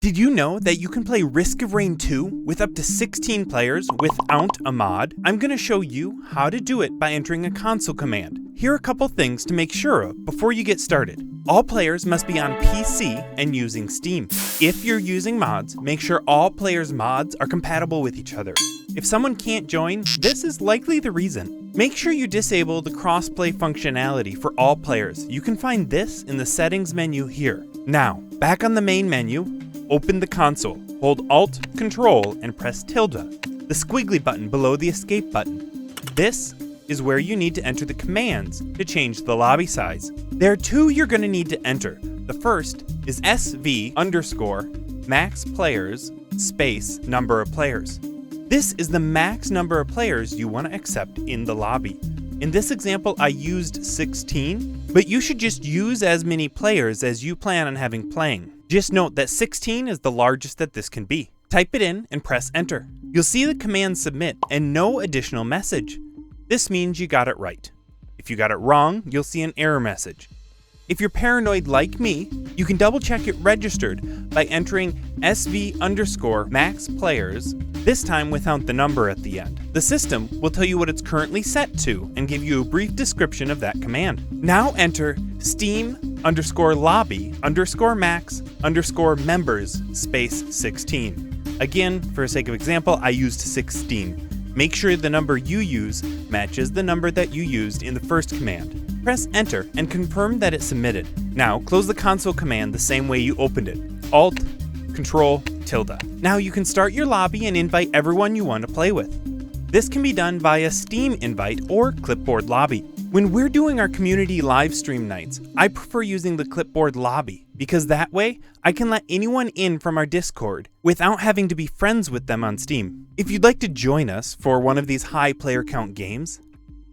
Did you know that you can play Risk of Rain 2 with up to 16 players without a mod? I'm going to show you how to do it by entering a console command. Here are a couple things to make sure of before you get started. All players must be on PC and using Steam. If you're using mods, make sure all players' mods are compatible with each other. If someone can't join, this is likely the reason. Make sure you disable the crossplay functionality for all players. You can find this in the settings menu here. Now, back on the main menu, open the console, hold Alt, Control, and press tilde, the squiggly button below the escape button. This is where you need to enter the commands to change the lobby size. There are two you're going to need to enter. The first is SV_max players space number of players. This is the max number of players you want to accept in the lobby. In this example, I used 16, but you should just use as many players as you plan on having playing. Just note that 16 is the largest that this can be. Type it in and press enter. You'll see the command submit and no additional message. This means you got it right. If you got it wrong, you'll see an error message. If you're paranoid like me, you can double check it registered by entering SV_max players, this time without the number at the end. The system will tell you what it's currently set to and give you a brief description of that command. Now enter Steam_lobby_max_members space 16. Again, for the sake of example, I used 16. Make sure the number you use matches the number that you used in the first command. Press enter and confirm that it's submitted. Now close the console command the same way you opened it. Alt, Control, tilde. Now you can start your lobby and invite everyone you want to play with. This can be done via Steam invite or Clipboard lobby. When we're doing our community live stream nights, I prefer using the Clipboard lobby because that way I can let anyone in from our Discord without having to be friends with them on Steam. If you'd like to join us for one of these high player count games,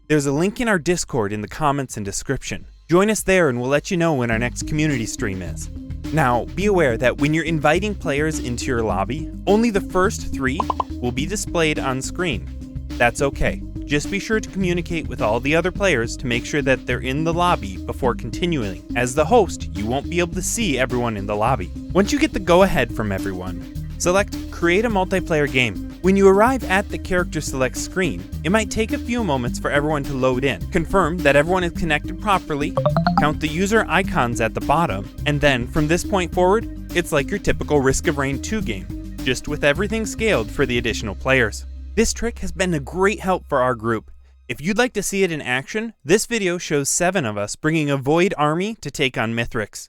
there's a link in our Discord in the comments and description. Join us there and we'll let you know when our next community stream is. Now, be aware that when you're inviting players into your lobby, only the first 3 will be displayed on screen. That's okay. Just be sure to communicate with all the other players to make sure that they're in the lobby before continuing. As the host, you won't be able to see everyone in the lobby. Once you get the go-ahead from everyone, select Create a Multiplayer Game. When you arrive at the Character Select screen, it might take a few moments for everyone to load in. Confirm that everyone is connected properly, count the user icons at the bottom, and then from this point forward, it's like your typical Risk of Rain 2 game, just with everything scaled for the additional players. This trick has been a great help for our group. If you'd like to see it in action, this video shows 7 of us bringing a Void army to take on Mithrix.